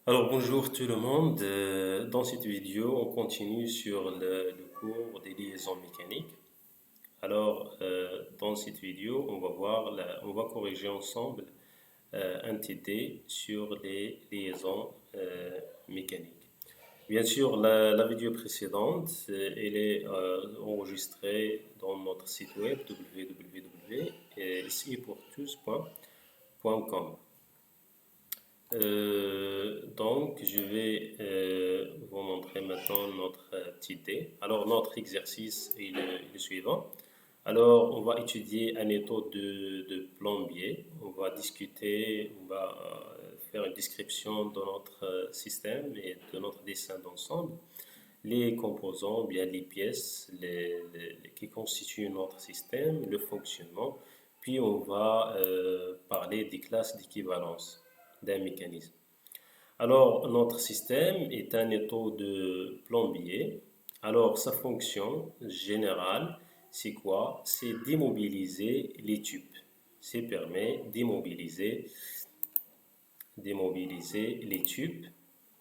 Alors bonjour tout le monde. Dans cette vidéo, on continue sur le cours des liaisons mécaniques. Alors dans cette vidéo, on va corriger ensemble un TD sur les liaisons mécaniques. Bien sûr, la vidéo précédente, elle est enregistrée dans notre site web www.sipourtous.com. Donc, je vais vous montrer maintenant notre petit dé. Alors, notre exercice est le suivant. Alors, on va étudier un étau de plombier. On va discuter, on va faire une description de notre système et de notre dessin d'ensemble. Les composants, bien les pièces qui constituent notre système, le fonctionnement. Puis, on va parler des classes d'équivalence d'un mécanisme. Alors, notre système est un étau de plombier. Alors, sa fonction générale, c'est quoi? C'est d'immobiliser les tubes. Ça permet d'immobiliser les tubes.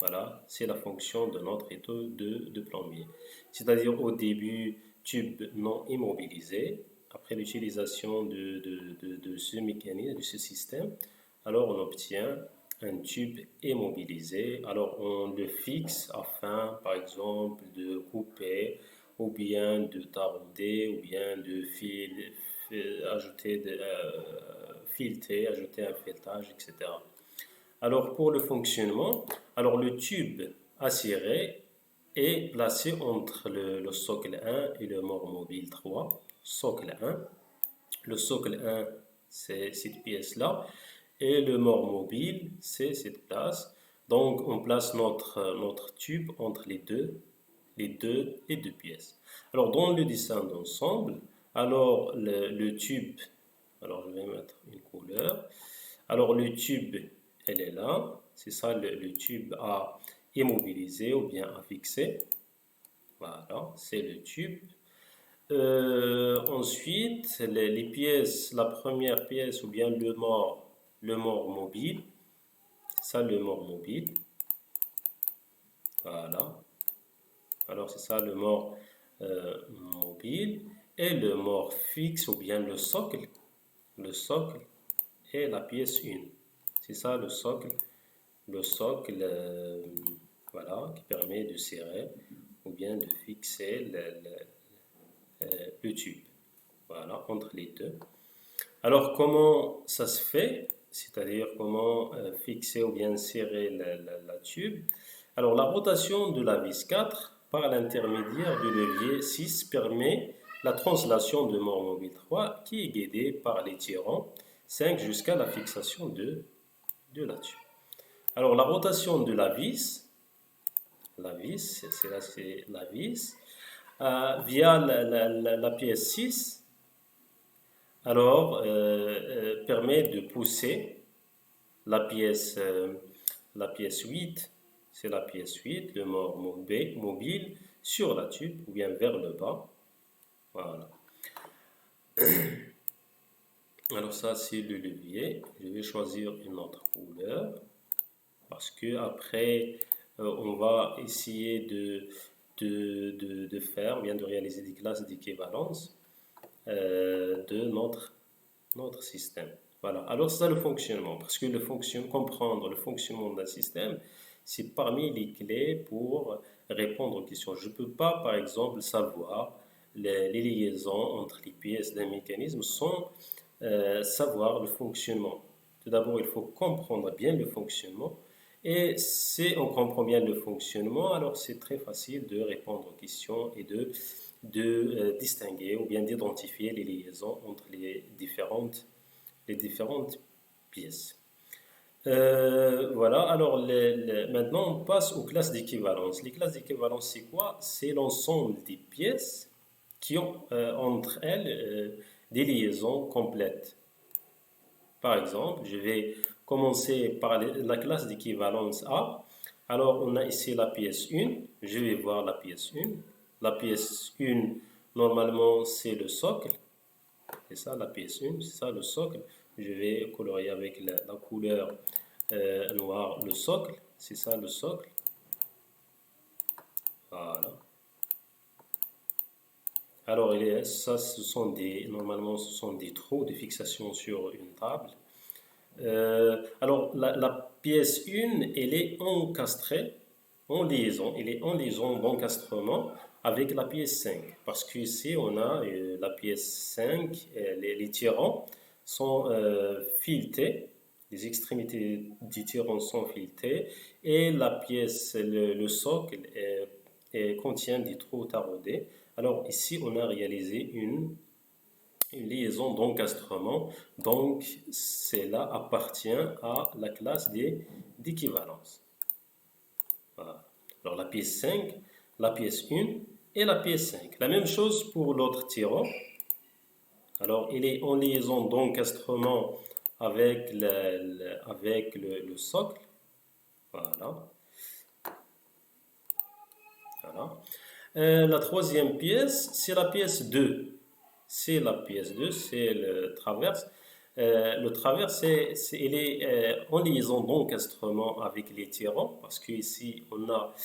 Voilà, c'est la fonction de notre étau de plombier. C'est-à-dire au début, tube non immobilisé. Après l'utilisation de ce mécanisme, de ce système, alors on obtient un tube immobilisé. Alors on le fixe afin, par exemple, de couper ou bien de tarauder ou bien de fileter, ajouter un filetage, etc. Alors pour le fonctionnement, alors le tube acéré est placé entre le socle 1 et le mort mobile 3. Socle 1. Le socle 1, c'est cette pièce-là. Et le mort mobile, c'est cette place. Donc on place notre tube entre les deux pièces. Alors dans le dessin d'ensemble, alors le tube, alors je vais mettre une couleur. Alors le tube, elle est là. C'est ça le tube à immobiliser ou bien à fixer. Voilà, c'est le tube. Ensuite, les pièces, la première pièce ou bien le mort mobile. Ça, le mort mobile. Voilà. Alors, c'est ça le mort mobile. Et le mort fixe ou bien le socle. Le socle est la pièce 1. C'est ça le socle. Le socle, voilà, qui permet de serrer ou bien de fixer le tube. Voilà, entre les deux. Alors, comment ça se fait? C'est-à-dire comment fixer ou bien serrer la tube. Alors, la rotation de la vis 4 par l'intermédiaire du levier 6 permet la translation de mort mobile 3 qui est guidée par les tirants 5 jusqu'à la fixation de la tube. Alors, la rotation de la vis, c'est là, c'est la vis, via la pièce 6, alors, permet de pousser la pièce, la pièce 8, c'est la pièce 8, le mort mobile, sur la tube ou bien vers le bas. Voilà. Alors ça, c'est le levier. Je vais choisir une autre couleur parce que après, on va essayer de faire, bien de réaliser des classes d'équivalence de notre système. Voilà. Alors ça, le fonctionnement, parce que comprendre le fonctionnement d'un système, c'est parmi les clés pour répondre aux questions. Je ne peux pas, par exemple, savoir les liaisons entre les pièces d'un mécanisme sans savoir le fonctionnement. Tout d'abord, il faut comprendre bien le fonctionnement. Et si on comprend bien le fonctionnement, alors c'est très facile de répondre aux questions et de distinguer ou bien d'identifier les liaisons entre les différentes pièces. Voilà, alors maintenant on passe aux classes d'équivalence. Les classes d'équivalence, c'est quoi? C'est l'ensemble des pièces qui ont entre elles des liaisons complètes. Par exemple, je vais commencer par la classe d'équivalence A. Alors, on a ici la pièce 1. Je vais voir la pièce 1. La pièce 1, normalement, c'est le socle. C'est ça, la pièce 1, c'est ça le socle. Je vais colorier avec la couleur noire le socle. C'est ça le socle. Voilà. Alors, ça, normalement, ce sont des trous de fixation sur une table. Alors, la pièce 1, elle est encastrée, en liaison. Elle est en liaison d'encastrement avec la pièce 5. Parce qu'ici, on a la pièce 5, les tirants sont filetés. Les extrémités du tirant sont filetées. Et la pièce, le socle, contient des trous taraudés. Alors, ici, on a réalisé une liaison d'encastrement. Donc, cela appartient à la classe d'équivalence. Voilà. Alors, la pièce 5, la pièce 1 et la pièce 5. La même chose pour l'autre tirant. Alors, il est en liaison d'encastrement avec le socle. Voilà. Voilà. La troisième pièce, c'est la pièce 2. C'est la pièce 2, c'est le traverse. Le traverse, il est en liaison d'encastrement avec les tirants, parce qu'ici, on a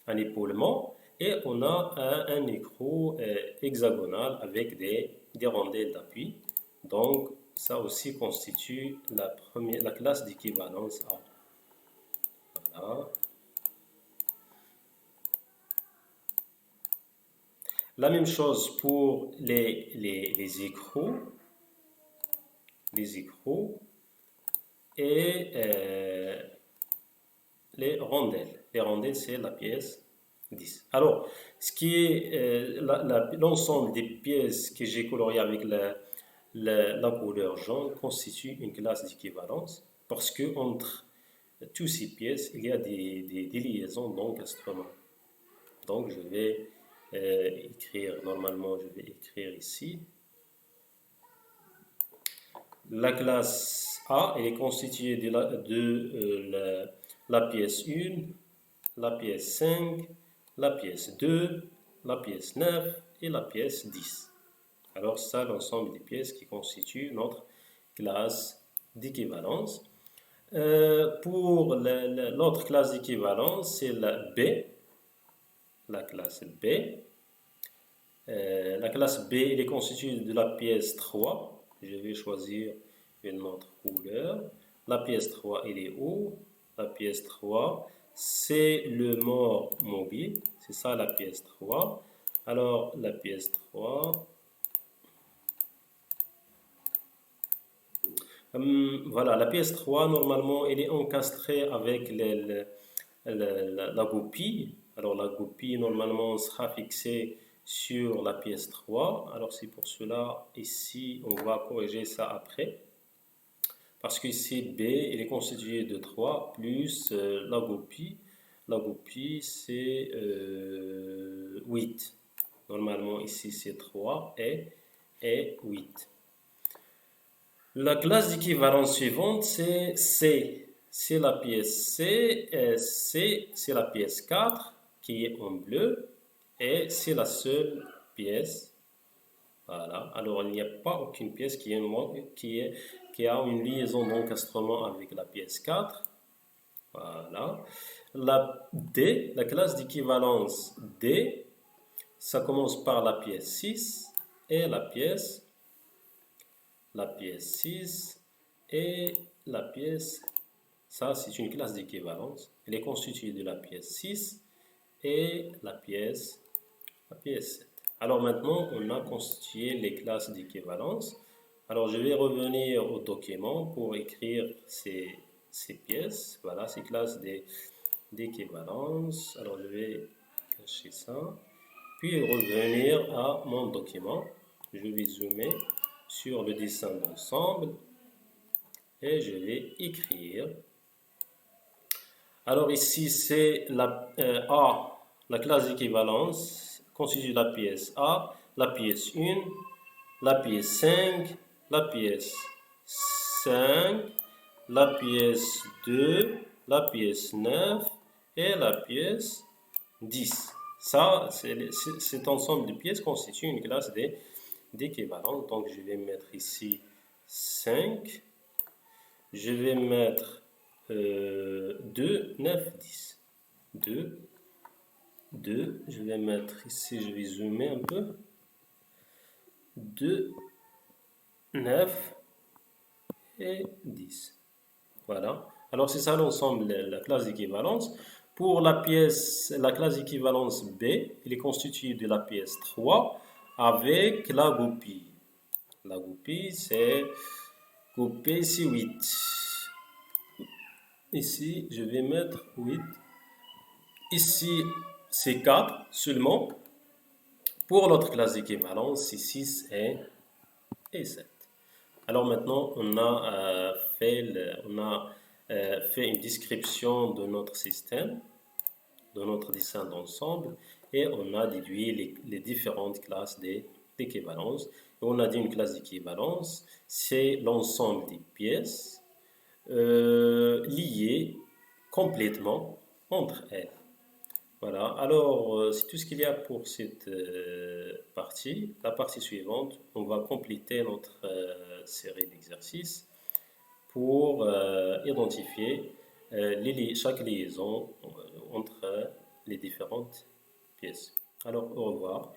un épaulement et on a un écrou hexagonal avec des rondelles d'appui. Donc, ça aussi constitue la classe d'équivalence A. Voilà. La même chose pour les écrous. Les écrous et les rondelles. Les rondelles, c'est la pièce 10. Alors, ce qui est l'ensemble des pièces que j'ai coloriées avec la couleur jaune constitue une classe d'équivalence parce que entre toutes ces pièces, il y a des liaisons d'encastrement. Donc, je vais écrire, normalement, je vais écrire ici. La classe A, elle est constituée de la pièce 1, la pièce 5, la pièce 2, la pièce 9 et la pièce 10. Alors, ça, l'ensemble des pièces qui constituent notre classe d'équivalence. Pour l'autre classe d'équivalence, c'est la B, la classe B. La classe B, elle est constituée de la pièce 3. Je vais choisir une autre couleur. La pièce 3, elle est où? La pièce 3, c'est le mort mobile. C'est ça la pièce 3. Alors, la pièce 3. Voilà, la pièce 3, normalement, elle est encastrée avec la goupille. Alors, la goupille, normalement, sera fixée sur la pièce 3. Alors, c'est pour cela, ici, on va corriger ça après. Parce que ici, B, il est constitué de 3 plus la goupille. La goupille, c'est 8. Normalement, ici, c'est 3 et 8. La classe d'équivalence suivante, c'est C. C'est la pièce C. C, c'est la pièce 4 qui est en bleu. Et c'est la seule pièce. Voilà. Alors, il n'y a pas aucune pièce qui a une liaison d'encastrement avec la pièce 4. Voilà. La D, la classe d'équivalence D, ça commence par la pièce 6 et la pièce 6 et la pièce, ça c'est une classe d'équivalence. Elle est constituée de la pièce 6 et la pièce 7. Alors maintenant, on a constitué les classes d'équivalence. Alors je vais revenir au document pour écrire ces pièces. Voilà, ces classes d'équivalence. Alors je vais cacher ça. Puis revenir à mon document. Je vais zoomer sur le dessin d'ensemble. Et je vais écrire. Alors ici, c'est la A, la classe d'équivalence constitue de la pièce A, la pièce 1, la pièce 5, la pièce 5, la pièce 2, la pièce 9 et la pièce 10. Ça, cet ensemble de pièces constitue une classe d'équivalence. Donc, je vais mettre ici 5. Je vais mettre 2, 9, 10. 2, 2, je vais mettre ici, je vais zoomer un peu. 2, 9 et 10. Voilà. Alors, c'est ça l'ensemble, la classe d'équivalence. Pour la classe d'équivalence B, il est constitué de la pièce 3 avec la goupille. La goupille, c'est goupille ici 8. Ici, je vais mettre 8. Ici, c'est 4 seulement. Pour l'autre classe d'équivalence, c'est 6 et 7. Alors maintenant, on a fait une description de notre système, de notre dessin d'ensemble, et on a déduit les différentes classes d'équivalence. On a dit une classe d'équivalence, c'est l'ensemble des pièces liées complètement entre elles. Voilà, alors c'est tout ce qu'il y a pour cette partie. La partie suivante, on va compléter notre série d'exercices pour identifier chaque liaison entre les différentes pièces. Alors, au revoir.